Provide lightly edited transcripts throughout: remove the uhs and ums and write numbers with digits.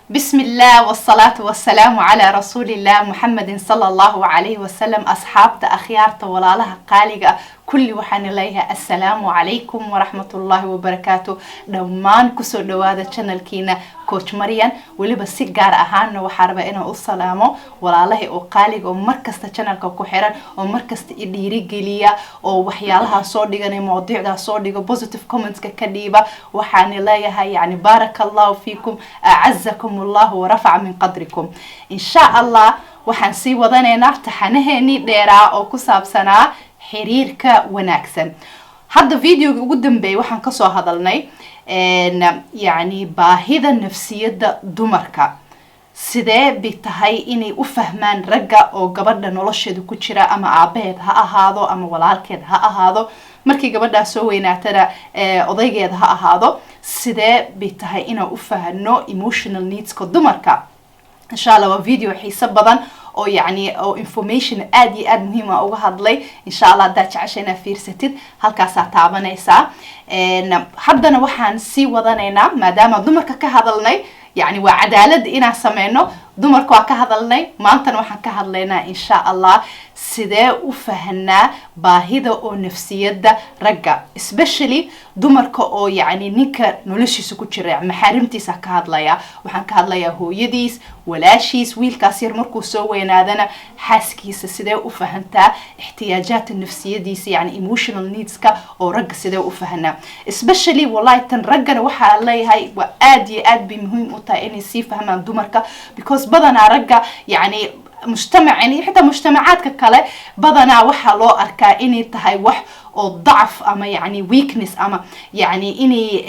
بسم الله والصلاة والسلام على رسول الله محمد صلى الله عليه وسلم. أصحاب أخيار طوالها قالقة كل وحن إليها السلام عليكم ورحمة الله وبركاته. دمان كسر دوادة channel كينا كوتش مريان ولي بس جار أهان وحربة إنه السلامه ولا الله أقالق ومركز channel كوحران ومركز إديري جليا ووحيالها صودقة مواضيع ده صودقة positive comments ككديبة وحن إليها يعني بارك الله فيكم أعزكم الله ورفع من قدركم إن شاء الله. waxaan sii wadanaynaa taxanaheeni dheeraa oo ku saabsanaa xiriirka wanaagsan. hadda videoga ugu dambeeyay waxaan ka soo hadalnay yani baahida nafsiyada dumarka sidee bay tahay inay u fahmaan ragga oo gabadha nolosheeda ku jira ama aabaheed ha ahaado ama walaalkeed ha ahaado markii gabadha soo weynaatana odaygeeda ha ahaado sidee bay tahay inaan u fahano emotional needs ka dumarka. insha Allah waa video xiiso badan oo yani oo information aad iyo aad muhiim ah uga hadlay. insha Allah haddaad jeceshayna fiirsatid halkaasaa taabanaysaa. haddana waxaan sii wadanaynaa maadaama dumarka ka hadalnay يعني وعدالة إنا سمعنا دمرك وكهذلنا ما أنتن وحن كهذلنا إن شاء الله سدا وفهنا باهدة أو نفسية ده رجع especially دمرك أو يعني نك نلشي سكوتشرع محارمتي سكهذليا وحن كهذليا هو يديس ولا شيء ويل كثير مركو سوى نادنا حاسكيس سدا وفهمتا احتياجات النفسية ديس يعني emotional needs كا أو رجع سدا وفهنا especially والله تنرجع وحا الله هاي وآدي بمهم إني سي فهم دمرك because بدنا رجع يعني مجتمع يعني حتى مجتمعات ككله بدنا وحا لو أركا إني تهاي وح أو ضعف أما يعني weakness أما يعني إني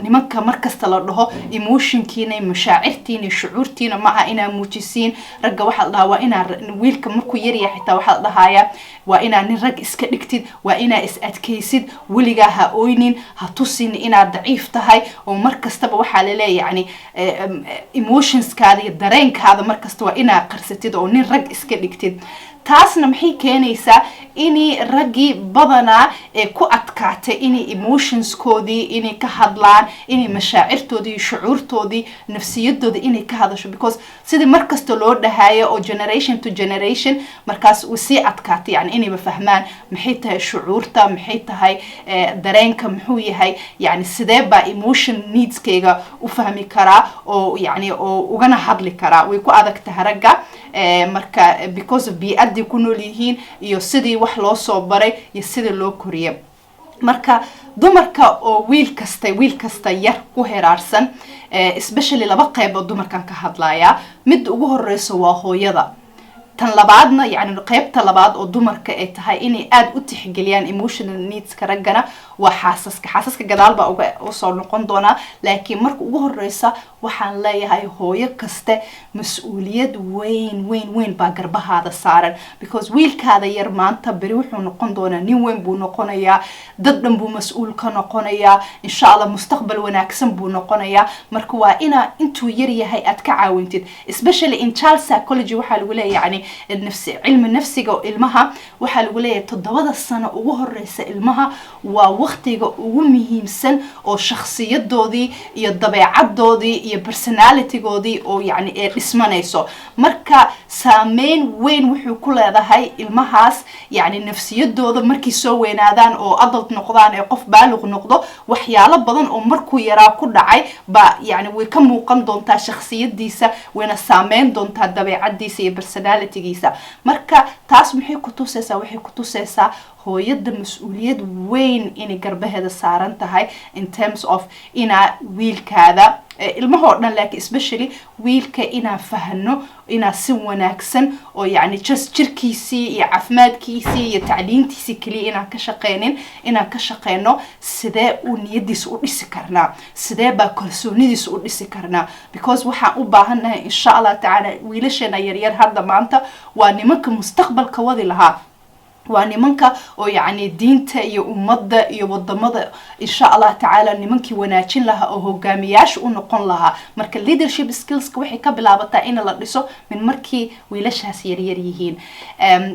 نمك مركز تلرده emotion كيني مشاعرتيني شعورتينا مع إنا موجسين رجع واحد الله وإنا ويلك مركو يري حتى واحد لهايا وإنا نرجع إسكتكتد وإنا إسأتكيسد ولجاها أوينين هتصين إنا ضعيف تهاي ومركز تبع واحد ليه يعني emotions كذي الدرين كهذا مركز توا إنا قرستد أو نرجع إسكتكتد taasna maxay keenaysaa inay ragii badana ku adkaatay inay emotionskoodii inay ka hadlaan inay mashaacirtoodii shucuurtoodii nafsiyadoodii inay ka hadasho because sidii markasta loo dhahayo oo generation to generation markaas uu sii adkaatay yani inay fahmaan maxay tahay shucuurta maxay tahay dareenka muxuu yahay yani sidee baa emotion needskayga u fahmi karaa oo yani oo ugana hadli karaa way ku adag tahay ragga marka because of bi'adii ku nool yihiin iyo sidii wax loo soo baray iyo sidii loo koriyay. marka dumarka oo wiil kasta yar ku heraarsan especially laba qayb oo dumarkan ka hadlaya mid ugu horeyso waa hooyada tan labaadna yani qaybta labaad oo dumarka ay tahay inay aad u tixgeliyaan emotional needs ka raggana waa xaasaska gadaal baa uga soo noqon doona laakiin marka ugu horeysa waxaan leeyahay hooyo kaste mas'uuliyad weyn baa garbahaada saaran because wiilkaada yar maanta bari wuxuu noqon doonaa nin weyn buu noqonayaa dad dhan buu mas'uul ka noqonayaa insha Allah mustaqbal wanaagsan buu noqonayaa marka waa ina intuu yar yahay aad ka caawintid especially in child psychology waxa lagu leeyahay yani cilmi nafsiga oo ilmaha waxa lagu leeyahay 7 sano ugu horeysa ilmaha waa waqtiga ugu muhiimsan oo shakhsiyadoodii iyo dabeecadoodii iyo personalitygoodii oo yani ay dhismanayso marka saameyn weyn wuxuu ku leedahay ilmahaas yani nafsiyadooda markii soo weynaadaan oo adult noqdaan ee qof baaluq noqdo waxyaalo badan oo markuu yaraa ku dhacay ba yani way ka muuqan doontaa shakhsiyadiisa wayna saameyn doontaa dabeecadiisa iyo personalitygiisa marka taas maxay ku tusaysaa hooyada mas'uuliyad weyn inay garbaheeda saaran tahay in terms of ina wiilkaada ilmaha oo dhan laakiin especially wiilka ina fahano ina si wanaagsan oo yani just jirkiisii iyo caafimaadkiisii iyo tacliintiisii kaliya inaan ka shaqeyno sidee uu niyadiisa u dhisi karnaa sidee baa kalsoonidiisa u dhisi karnaa because waxaan u baahanahay insha Allah taala wiilasheena yaryar hadda maanta waa nimanka mustaqbalka wadi lahaa ونمانك ويعني دينتا iyo umada iyo wadamada insha Allah ta'ala nimankii wanaajin laha oo hogaamiyaasha u noqon laha marka leadership skills waxay ka bilaabataa in la dhiso min markii wiilashaas yar yihiin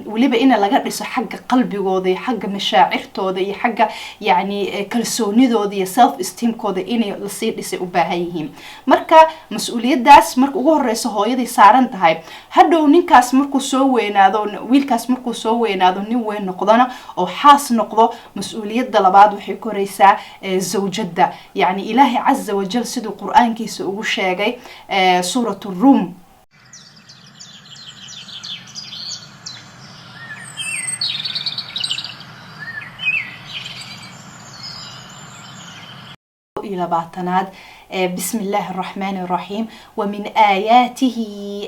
waliba in laga dhiso xagga qalbigooda iyo xagga mashaacirtooda iyo xagga yani kalsoonidooda iyo self esteem kooda in la sii dhisay u baahan yihiin marka mas'uuliyadaas marka ugu horeyso hooyadii saaran tahay hadhow ninkaas markuu soo weynaado wiilkaas markuu soo weynaado وين نقضنا أو حاس نقضه مسؤولية دلبات وحي كوريسا زوجة يعني إلهي عز وجل سيد القرآن كيس وشاقي سورة الروم إلى بعتناد بسم الله الرحمن الرحيم ومن آياته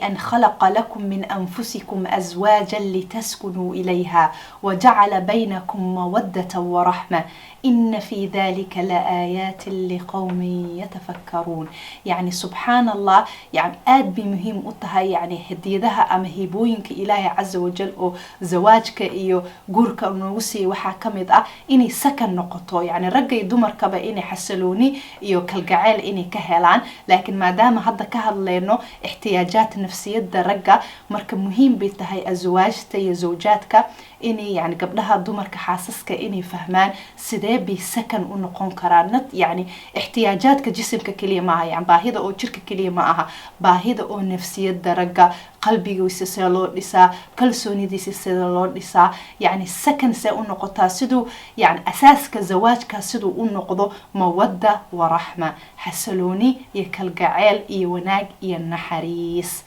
أن خلق لكم من أنفسكم أزواجا لتسكنوا إليها وجعل بينكم مودة ورحمة إن في ذلك لآيات لقوم يتفكرون يعني سبحان الله يعني آد بمهم أتها يعني هديدها أم هيبوينك إلهي عز وجل أو زواجك إيو قورك ونوسي وحاكمد إني سكن نقطو يعني رقي دمر كبا إني حسلوني إيو كالقعال إني كهلان لكن ما دام هذا كهل لأنه احتياجات نفسية درجة مركب مهم بتهاي أزواجتي زوجاتك إني يعني قبلها دمرك حاسسك إني فهمان سدابي سكن ونقون كرانت يعني احتياجاتك جسمك كلية معها يعني باهيدا أو جرك كلية معها باهيدا أو نفسية درجة قلبي ويسيسيلو لسا كلسوني دي سيسيلو لسا يعني السكن سيونقطا سدو يعني أساسك زواجك سدو ونقضو مودة ورحمة حسلوني يكالقعيل يوناق ينحريس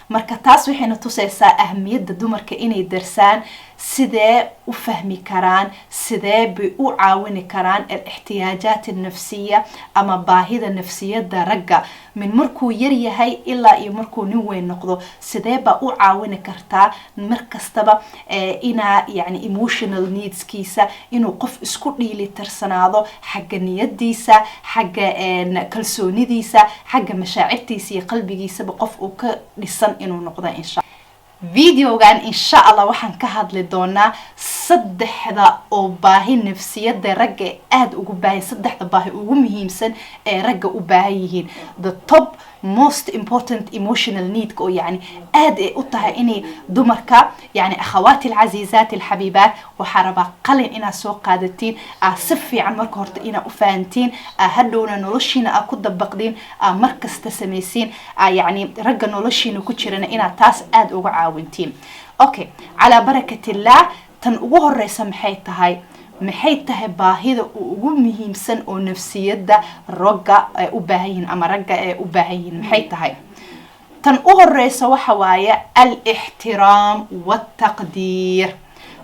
marka taas waxayna tusaysaa ahamiyada dumarka inay darsaan sidee u fahmi karaan sidee bay u caawini karaan الاحتياجات النفسية ama baahida nafsiyada ragga min markuu yar yahay ilaa iyo markuu nin weyn noqdo sidee ba u caawini kartaa markastaba ina yani emotional needs kiisa inuu qof isku dhiili tarsanaado xagga niyadiisa xagga kalsoonidiisa xagga mashaacirtiisa iyo qalbigiisa qof uu ka dhisan inuu noqdo insha فيديوغان إن شاء الله وحن كهاد لدونا صدح ذا أو باهي نفسية ذا رجع أد أو باهي صدح ذا باهي أو مهمسن رجع أو باهيين the top most important emotional need كو يعني أد أطها إني دمركا يعني أخواتي العزيزات الحبيبات وحربا قلن إنا سوق قادتين صفي عن مركورت إنا أفانتين هدونا نلشينا أكود بقدين مركز تسميسين يعني رجع نلشينا كتشرنا إنا تاس أد أو عاونتين أوكي على بركة الله تنقوه الرئيس maxay tahay baahida ugu muhiimsan oo nafsiyada ragga ay u baahan ama ragga ay u baahan maxay tahay tan u horeysa waxa waaye al-ihtiram wa taqdir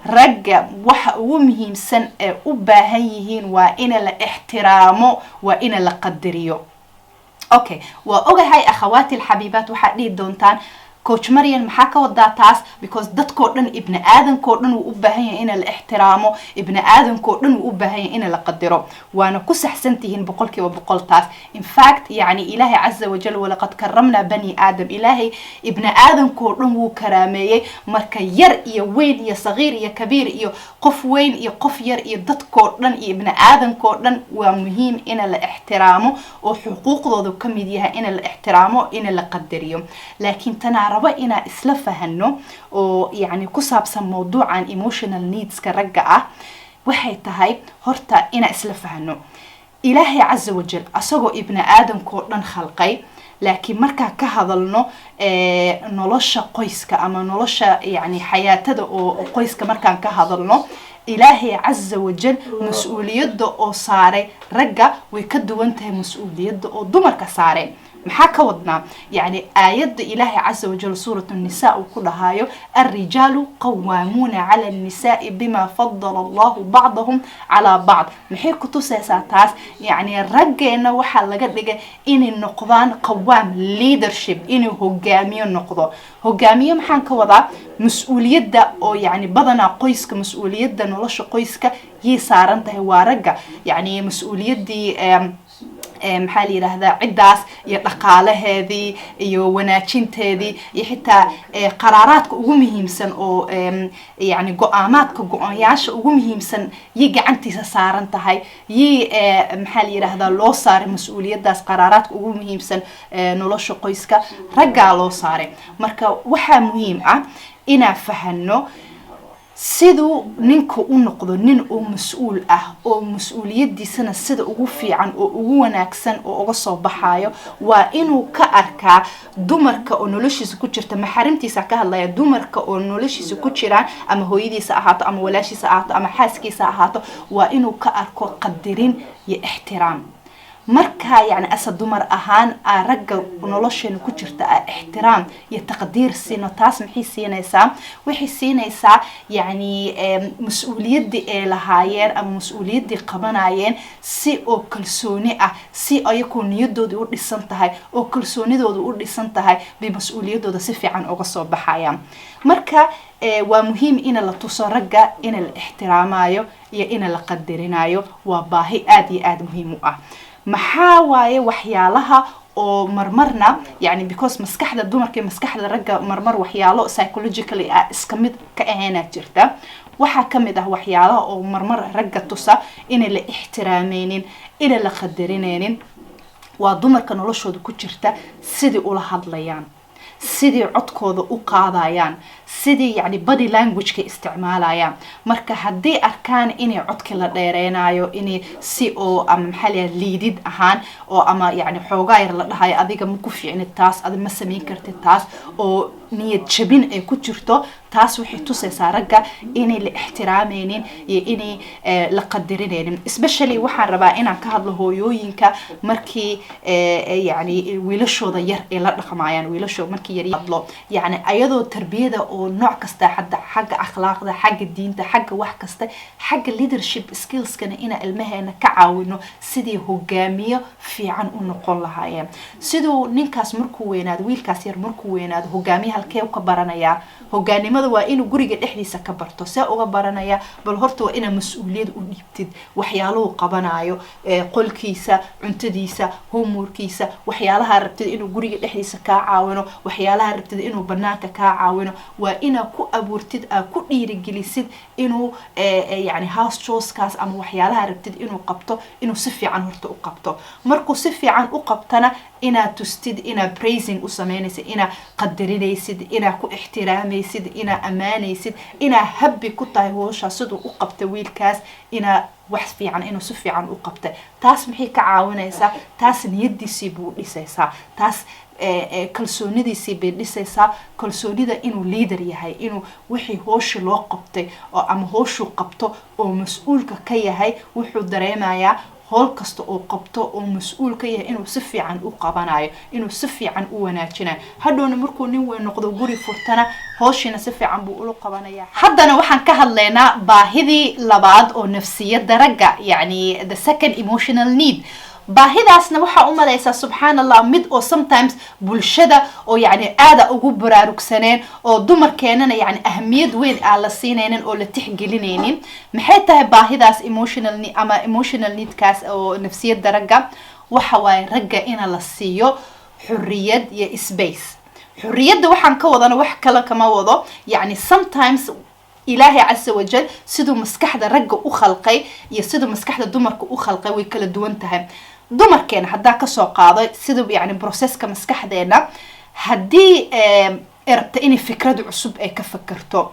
ragga waxa ugu muhiimsan ee u baahan yihiin waa in la ixtiraamo waa in la qadariyo okay waa ogahay akhawaati alhabibat waxa dhii doontaan coach Marian maxaa ka wadaa taas because dadkoo dhan ibn aadanko dhan uu u baahan yahay in la ixtiraamo ibn aadanko dhan uu u baahan yahay in la qadaro waana ku saxsantihiin boqolkiiba boqol taas in fact yani ilaahi azza wa jalla wala qad karramna bani aadam ilaahi ibn aadanko dhan uu karaameeyay marka yar iyo weyn iyo sagiir iyo kabiir iyo qof weyn iyo qof yar iyo dadkoo dhan iyo ibn aadanko dhan waa muhiim in la ixtiraamo oo xuquuqdooda kamid yahay in la ixtiraamo in la qadariyo laakiin tana raba ina isla fahano oo yani ku saabsan mawduucan emotional needs ka ragga ah waxay tahay horta ina isla fahano ilaahi azza wa jalla asagoo ibn aadamko dhan khalqay laakiin marka ka hadalno nolosha qoyska ama nolosha yani xayaatada oo qoyska markaan ka hadalno ilaahi azza wa jalla mas'uuliyadda oo saaray ragga way ka duwan tahay mas'uuliyadda oo dumarka saaray maxaa ka wadnaa يعني آيات إلهي عز وجل سورة النساء وكلها الرجال قوامون على النساء بما فضل الله بعضهم على بعض محي كتوساساتاس يعني رجعنا وحلقة لقى إن النقضان قوام leadership إنه هجامية النقضة هجامية محن كوضع مسؤولية ده أو يعني بدنا قيسك مسؤولية ده نلاش قيسك يسارنته ورجع يعني مسؤولية دي maxaa la yiraahdaa cidaas iyo dhaqaalaheedii iyo wanaajinteedii iyo xitaa qaraaraadka ugu muhiimsan oo yani go'aamayaasha ugu muhiimsan yi gacantiisa saaran tahay yi maxaa la yiraahdaa loo saaray mas'uuliyadaas qaraaraadka ugu muhiimsan nolosha qoyska ragga loo saaray marka waxa muhiim ah ina fahano sidoo ninku u noqdo nin oo mas'uul ah oo mas'uuliyadiisana sida ugu fiican oo ugu wanaagsan oo uga soo baxayo waa inuu ka arkaa dumarka oo noloshiisa ku jirta maxarimtiisa ka hadlaya dumarka oo noloshiisa ku jiraan ama hooyadiisa ahaato ama walaashiisa ahaato ama xaaskiisa ahaato waa inuu ka arko qadarin iyo ixtiraam marka yani asad dumar ahaan ragga nolosheena ku jirta ixtiraam iyo taqdiir siino taas maxay siinaysaa waxay siinaysaa yani mas'uuliyadii ay lahaayeen ama mas'uuliyadii qabanayeen si oo kalsooni ah si ayagu niyadooda u dhisan tahay oo kalsoonidooda u dhisan tahay bay mas'uuliyadooda si fiican uga soo baxayaan marka waa muhiim in la tuso ragga in la ixtiraamayo iyo in la qadarinayo waa baahi aad iyo aad muhiim u ah maxaa waaye waxyaalaha oo marmarna yani because maskaxda dumarka iyo maskaxda ragga marmar waxyaalo psychologically iska mid ka ahaana jirta waxa kamid ah waxyaalaha oo marmar ragga tusa in la ixtiraameynin in la qadarineynin waa dumarka noloshooda ku jirta sidii ula hadlayaan sidii codkooda u qaadayaan sidii yani body language ka isticmaalayaan marka hadii arkaan inay codka la dheereenayo inay si oo ama maxaa liidid ahaan oo ama yani xoogaa yar la dhahayo adiga ma ku fiicnid taas adiga ma sameyn kartid taas oo niyad jabin ay ku jirto taas waxay tusaysaa ragga inay la ixtiraameynin iyo inay la qadarineynin especially waxaan rabaa inaan ka hadlo hooyooyinka markii yani wiilashooda yar ay la dhaqmayaan wiilashooda markii yar hadlo yani ayadoo tarbiyada oo nooc kasta xagga akhlaaqda xagga diinta xagga wax kasta xagga leadership skillskana ina ilmaheena ka caawino sidii hogaamiyo fiican u noqon lahaayeen sidoo ninkaas markuu weynaado wiilkaas yar markuu weynaado hogaamiye halkee ka baranaya hogaanimada waa inuu guriga dhexdiisa ka barto see uga baranaya bal horta waa ina mas'uuliyad u dhiibtid waxyaaluhu qabanayo qolkiisa cuntadiisa homeworkiisa waxyaalaha rabtid inuu guriga dhexdiisa ka caawino waxyaalaha rabtid inuu banaanka ka caawino waa ina ku abuurtid ku dhiirigelisid inuu yani house chores-kaas ama waxyaalaha rabtid inuu qabto inuu si fiican horta u qabto markuu si fiican u qabtana ina tustid ina praising u sameynaysid ina qadarinaysid ina ku ixtiraamaysid ina amaanaysid ina habbi ku tahay hawsha sidoo u qabta wiilkaas ina wax fiican inuu si fiican u qabta taas maxay ka caawinaysaa taas niyadiisii buu dhisaysaa taas kalsoonidiisii bay dhisaysaa kalsoonida inuu leader yahay inuu wixii hawsha loo qabtay oo ama hawshu qabto oo mas'uulka ka yahay wuxuu dareemayaa hool kasta oo qabto oo mas'uul ka yahay inuu si fiican u qabanayo inuu si fiican u wanaajinayo hadhoona markuu nin weyn noqdo guri furtana hawshina si fiican buu u qabanaya haddana waxaan ka hadlaynaa baahidii labaad oo nafsiyada ragga yani the second emotional need baahidaasna waxa u malaysaa subhanallah mid oo sometimes bulshada oo yani aada ugu baraarugsaneen oo dumarkeenana yani ahmiyad weyn la siinaynin oo la tixgelinaynin maxay tahay baahidaas emotional need kaas oo nafsiyada ragga waxa waaye ragga in la siiyo xurriyad iyo space xurriyada waxaan ka wadana wax kale kama wado yani sometimes إلهي عز وجل سيدو مسكحة رجع أخلقي يسيدو مسكحة دمرك أخلقي ويكل دوانتها دمر كان هدا كسو قاضي سيدو يعني بروسيس كمسكحة دينا هدي ارتقيني فكرة عصب اي كفكرتو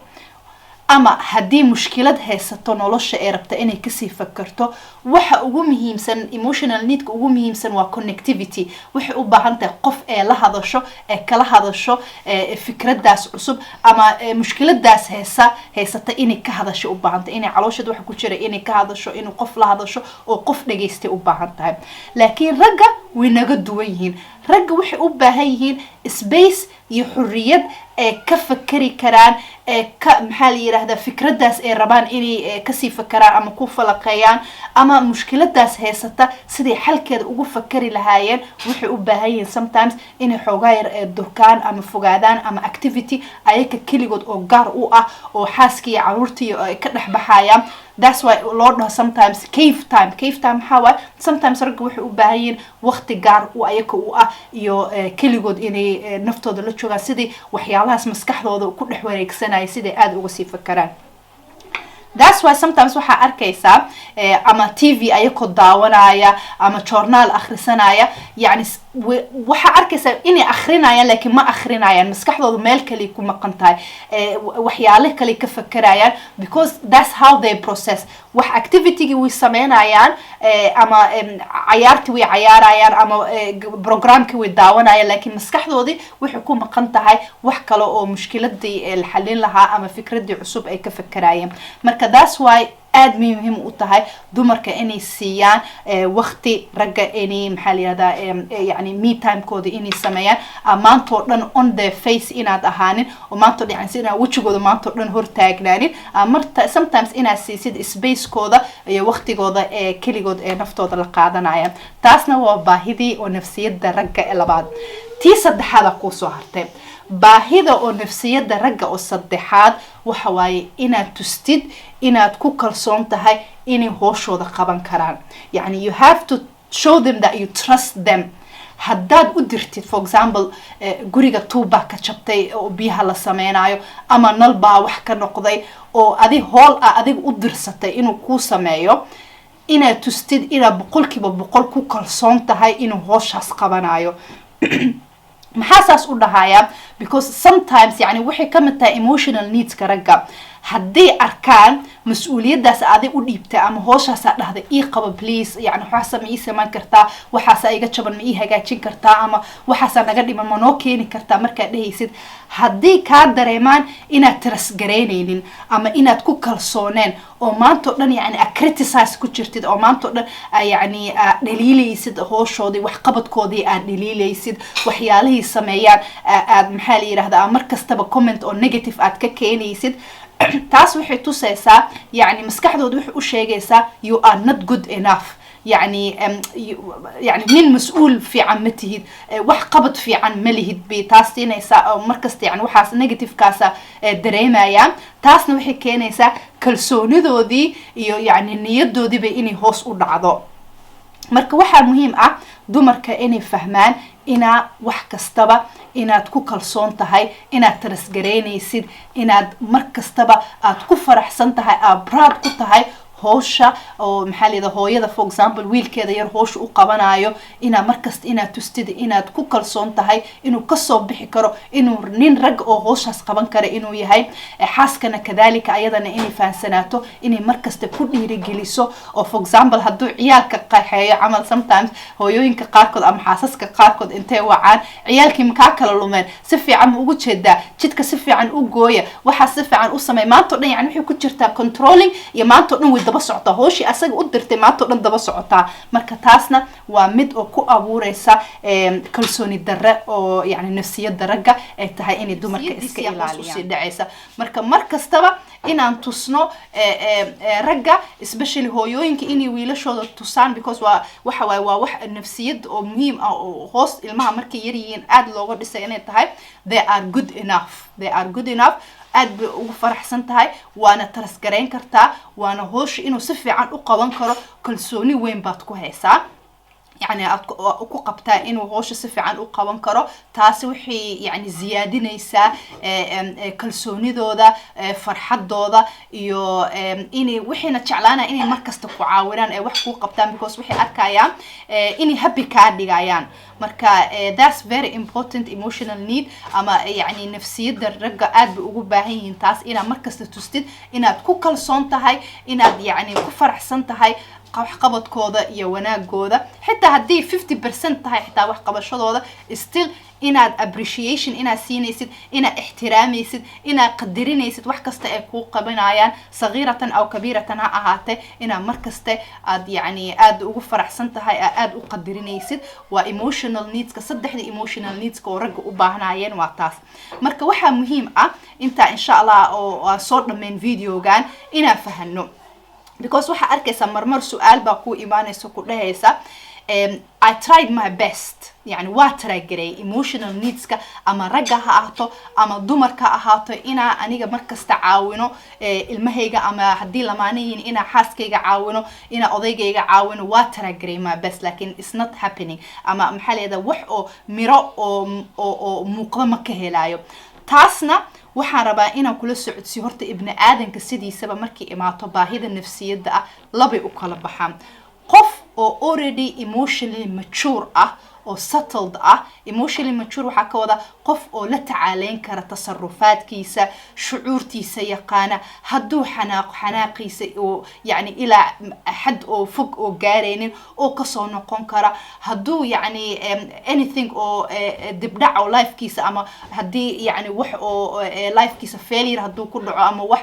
أما هدي مشكلة هيستو نولوش اي ربتقيني كسي فكرتو وحا ugu muhiimsan emotional need ugu muhiimsan waa connectivity wixii u baahan tahay qof ee la hadasho ee kala hadasho fikradaas cusub ama mushkiladaas heysata inay ka hadasho u baahan tahay inay calooshada waxa ku jira inay ka hadasho inuu qof la hadasho oo qof dhageystay u baahan tahay laakiin ragga way naga duwan yihiin ragga waxay u baahan yihiin space iyo xurriyad كفكري كران محل يرهذا فكرة داس ربان إني كسي فكران أما كوفة لقيان أما مشكلة داس هي ستا سدي حل كده أقول فكري لهاين وحي أبهاين sometimes إني حوغاير الدكان أما فقادان أما activity أيك كلي قد أو قار أو حاسكي عرورتي كنح بحايا that's why Lord sometimes cave time حاول sometimes رجع وحي أبهاين وقت قار وأيك يو كلي قد إني نفتو دلتشوغا سدي وحيالها مسكح ذو كل حواريك سنة سيدي آد وغسي فكران that's why sometimes waxa arkaysa ama TV ayako daawanaya ama journal akhrisanaya yani waxa arkaysa inay akhrinayaan laakiin ma akhrinayaan maskaxdoodu meel kale ku maqan tahay waxyaalo kale ka fakarayaan because that's how they process wax activity way sameynayaan ama ciyaartii way ciyaarayaan ama programkii way daawanayaan laakiin maskaxdoodii waxay ku maqan tahay wax kale oo mushkiladii la xalin lahaa ama fikradii cusub ay ka fakarayaan marka that's why aad muhiim u tahay dumarka inay siiyaan waqti ragga inay maxaa la yiraahdaa yani me time kooda inay sameeyaan maanta dhan on the face inaad ahaanin oo maanta dhan sida wajigooda maanta dhan hor taagnaanin marta sometimes inaad siisid space kooda iyo waqtigooda kaligood naftooda la qaadanayaan taasna waa baahidii oo nafsiyada ragga labaad tii saddexaad ku soo hartay baahida oo nafsiyada ragga oo saddexaad waxa waaye inaad tustid inaad ku kalsoon tahay inay hooshooda qaban karaan yani you have to show them that you trust them haddaad u dirtid for example guriga tuuba ka jabtay oo biyaha la sameynayo ama nalbaa wax ka noqday oo adi hool adig u dirsatay inuu ku sameeyo inaad tustid inaad boqolkiiba boqol ku kalsoon tahay inuu hooshaas qabanayo maxaasaas u dhahaya because sometimes yani waxay ka mid tahay emotional needs ka ragga haddii arkaan mas-uuliyadaas adig u dhiibtay ama hooshaasa dhahday ii qaba please yani waxaasa ma ii samayn kartaa waxaasa iga jaban ma ii hagaajin kartaa ama waxaasa naga dhiman ma noo keeni kartaa markaad dhehaysid haddii kaa dareemaan inaad tarasgaraynaynin ama inaad ku kalsooneen oo maanta o dhan yani criticize ku jirtid oo maanta o dhan yani dhaliilaysid hooshoodii waxqabadkoodii aad dhaliilaysid waxyaalihii sameeyaan aad maxaa la yiraahdaa mar kastaba comment oo negative aad ka keenaysid taas waxay tusaysaa yani maskaxdooda waxay u sheegaysaa you are not good enough يعني من مسؤول في عمته وحقبت في عن مليه بتاسين يسا مركز يعني وحاس نيجاتيف كاسا دريما يعني تاسنا وحي كان يسا كلسوني دودي يعني نيد دودي بإني هوس ودعضو marka waxa muhiim ah dumarka inay fahmaan ina wax kastaba inaad ku kalsoon tahay inaad tarasgareynaysid inaad mar kastaba aad ku faraxsan tahay aad proud ku tahay hawsha oo maxaa la yiraahdaa hooyada for example wiilkeeda yar hawsha u qabanayo ina markasta inaad tustid inaad ku kalsoon tahay inuu ka soo bixi karo inuu nin rag oo hawshaas qaban kara inuu yahay xaaskana kadalika ayadana inay fahansanaato inay markasta ku dhiirigeliso oo for example hadduu ciyaalka qaxeeyo camal sometimes hooyooyinka qaarkood ama xaasaska qaarkood intay wacaan ciyaalkii ma kala lumeen si fiican ugu jeedaa jidka si fiican u gooya waxa si fiican u sameey maanta dhan yani wixii ku jirta controlling iyo maanta dhan daba socota hooshi asaga u dirtay maanta dhan daba socota marka taasna waa mid oo ku abuuraysa kalsooni darre oo yani nafsiyada ragga ay tahay inay dumarka iska ilaaliyaan dhacaysa marka markastaba inaan tusno ragga especially hooyooyinka inay wiilashooda tusaan because waxa waa wax nafsiyad oo muhiim ah oo hoos ilmaha markay yar yihiin aad looga dhisay inay tahay they are good enough aad bay ugu faraxsan tahay waana tarasgareyn kartaa waana hoosh inuu si fiican u qaban karo kalsooni weyn baad ku haysaa يعني أكو قبتها إنه هوش صفي عن أقوى كرو تاسوحي يعني زيادة نيسا كلسوني دودا فرحة دودا يو إني وحنا تعلنا إني مركز تقعاوران وحكو قبتان بكوس وحي أركايا إني هبي كاردي جايان مركا that's very important emotional need أما يعني نفسية الرجال بيقول باهين تاس إنا مركز تستد إنا تكو كلسون تهاي إنا يعني كفرح سنت هاي qabadkooda iyo wanaagooda xitaa haddii 50% tahay xitaa wax qabashadooda still inaad appreciation inaad siinaysid inaad ixtiraamaysid inaad qadarinaysid wax kasta ay kuu qabanayaan sagiiratan aw kabiiratan ha ahaatee inaad markasta aad yacni aad ugu faraxsan tahay aad u qadarinaysid waa emotional needska saddexda emotional needska oo ragga u baahanayeen waa taas marka waxaa muhiim ah intaa insha allah oo aan soo dhammayn videogan inaan fahano because waxa arkaysa marmar su'aal baa ku imaanaysa ku dhahaysa I tried my best يعني واتراجري emotional needs ka ama ragga ha ahaato ama dumarka ha ahaato ina aniga markasta caawino ilmahayga ama hadii lamaanayn ina xaaskayga caawino ina odaygayga caawino wاتراجري my best lakin it's not happening ama maxaleeda wax oo miro oo muuqda ma ka helayo taasna waxaan rabaa inaan kula socodsiyo horta ibni aadanka sidiisaba markii imaato baahida nafsiyada ah labay u kala baxaan qof oo already emotionally mature ah oo settled ah emotionally mature waxa ka wada qof oo la tacaaleyn kara tasarrufaadkiisa shucuurtiisa yaqaana haduu xanaaqiisa oo yani ila xad oo fog oo gaareenin oo ka soo noqon kara haduu yani anything oo dibdhac oo lifekiisa ama hadii yani wax oo lifekiisa failure haduu ku dhaco ama wax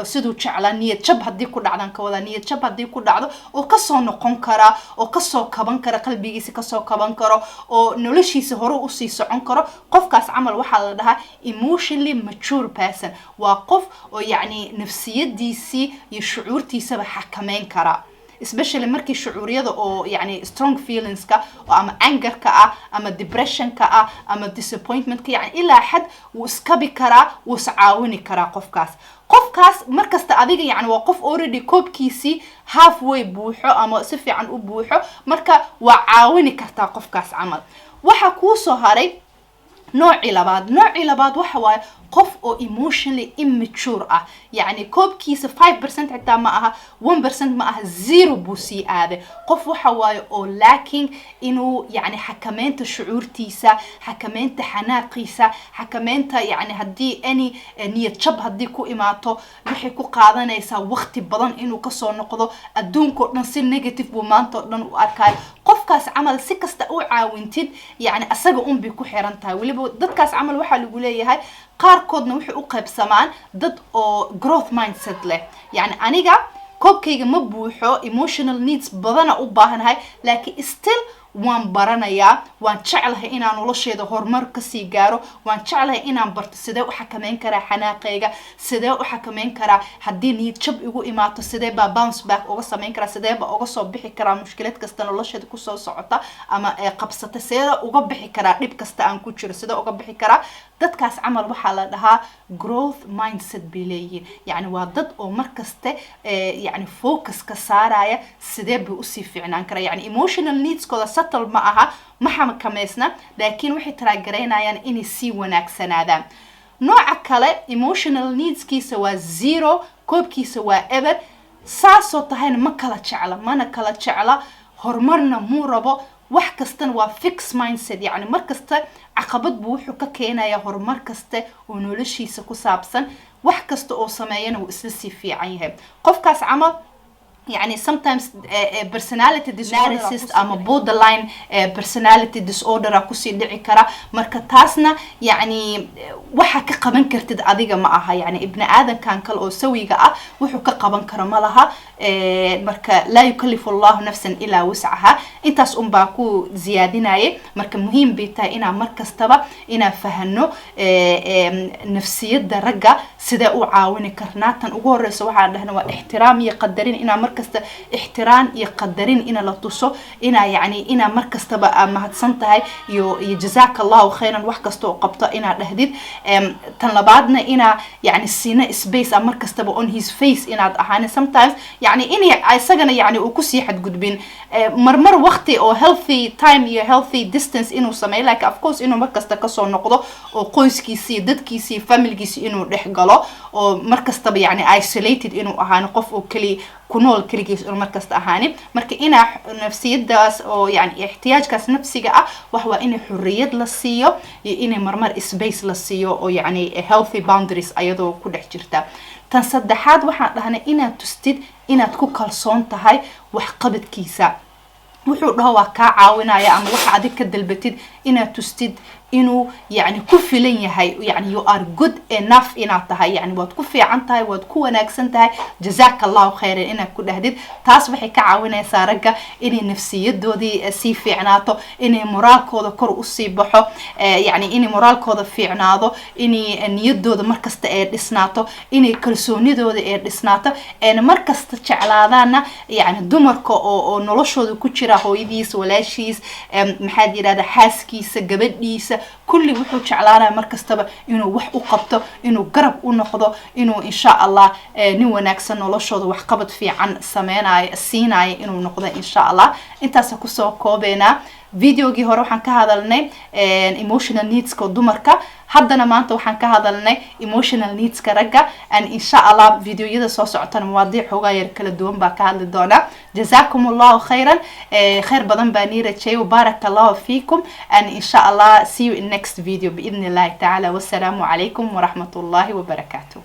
sidoo jecla niyad jab hadii ku dhacdan ka wada niyad jab hadii ku dhacdo oo ka soo noqon kara oo ka soo kaban kara qalbigiisa ka soo kaban kara oo noloshiisa hore u sii socon karo qofkaas camal waxa la dhahaa emotionally mature person waa qof oo yani nafsiyadiisi iyo shucuurtiisaba xakameyn kara especially markii shucuuriyada oo yani strong feelings ka ama anger ka ah ama depression ka ah ama disappointment ka yani ila xad uu iskabi kara uu sacaawini kara qofkaas markasta adiga yani waa qof already koobkiisi halfway buuxo ama si fiican u buuxo marka waa caawini kartaa qofkaas camal waxa ku soo haray nooci labaad waxa waaye qof oo emotionally immature ah yani koobkiisa 5% xitaa ma aha 1% ma aha 0 buu sii aaday qof waxa waaye oo lacking inuu yani xakameynta shucuurtiisa xakameynta xanaaqiisa xakameynta yani hadii any niyad jab hadii ku imaato wixii ku qaadanaysa waqti badan inuu ka soo noqdo adduunka dhan si negative buu maanta dhan u arkay qofkaas camal si kasta u caawintid yani asaga bi ku xiran tahay waliba dadkaas camal waxa lagu leeyahay qaarkoodna waxay u qaybsamaan dad oo growth mindset leh yani aniga koobkayga ma buuxo emotional needs badana u baahanahay laakiin still waan baranayaa waan jecelahay inaan nolosheeda horumar ka sii gaaro waan jecelahay inaan barto sidee u xakameyn karaa xanaaqayga sidee u xakameyn karaa hadii niyad jab igu imaato sidee ba bounce back uga sameyn karaa sidee ba uga soo bixi karaa mushkilad kasta nolosheeda ku soo socota ama qabsata sidee uga bixi karaa dhib kasta aan ku jiro sidee uga bixi karaa dadkaas camal waxa la dhahaa growth mindset bileeyin yani waa dad oo markasta yani focus ka saaraya sidee buu u sii fiicnaan karaa yani emotional needs kooda settle ma aha ma xakameysna laakiin waxay taageerayaan inay si wanaagsanaadaan nooca kale emotional needs kiisa waa 0 koobkiisa waa ever saaso tahayna ma kala jecla horumarna muu rabo wax kastan waa fixed mindset yani markasta caqabad buu wuxuu ka keenaya horumar kasta oo noloshiisa ku saabsan wax kasta oo sameeyana uu isla si fiican yahay qofkaas camal يعني sometimes personality disorder ama borderline personality disorder ku dhici kara marka taasna yani waxa ka qaban kartid adiga ma aha yani ibn aadankan kale oo sawiga ah wuxuu ka qaban karo malaha marka la yukallifu Allah nafsan illa wus'aha intaas baa ku ziyaadinaaye marka muhiim bay tahay ina markastaba ina fahano nafsiyada ragga sida uu caawini karnaa tan ugu horeyso waxa dhahnaa waa ixtiraam iyo qadarin ina markasta ixtiraan iyo qadarin ina la tuso ina yani ina markastaba mahadsan tahay iyo jazaakallahu khayran wax kasta oo qabto ina dhahdid tan labaadna ina yani sina space markastaba on his face ina ahaan sometimes yani in isagana yani uu ku sii xad gudbin marmar waqti oo healthy time iyo healthy distance inuu sameeyo like of course inuu markasta ka soo noqdo oo qoyskiisa dadkiisa familygiisa inuu dhex galo oo markastaba yani isolated inuu ahaan qof oo kali كنول كليجيس مركز أهاني مرك إنا نفسية داس أو يعني احتياج كاس نفسي جا وهو إن حرية للسيو إن مرمر سبيس للسيو أو يعني healthy boundaries أيضا كل حجرته تنصدحات وحنا لهنا إنا تستد إنا تكون كالصون تهاي وحقبت كيسة wuxuu dhaho waa ka caawinaya ama waxa adig ka dalbatid inaad tustid inuu yani ku filan yahay yani you are good enough inaad tahay yani waad ku fiican tahay waad ku wanaagsan tahay jazakallahu khayran inaad ku dhahdid taas waxay ka caawinaysaa ragga inay nafsiyadoodii sii fiicnaato inay moraalkooda kor u sii baxo yani inay moraalkooda fiicnaado inay niyadooda markasta ay dhisnaato inay kalsoonidooda ay dhisnaato markasta jeclaadaana yani dumarka oo noloshooda ku jira hooyadiis walaashiis maxaad yiraahdaa xaaskiisa gabadhiisa kulli wuxuu jeclaanaa markastaba inuu wax u qabto inuu garab u noqdo inuu insha Allah nin wanaagsan noloshooda wax qabad fiican sameeynaayo siinaayo inuu noqdo insha Allah intaas ku soo koobeena videogii hore waxaan ka hadalnay emotional needs ka dumarka haddana maanta waxaan ka hadalnay emotional needs ka ragga an insha Allah videoyada soo socotana mawaadiic xogaa yar kala duwan baa ka hadli doona jazakumullahu khayran khayr badan baa nii rajay barakallahu fiikum an insha Allah see you in next video باذن الله تعالى والسلام عليكم ورحمة الله وبركاته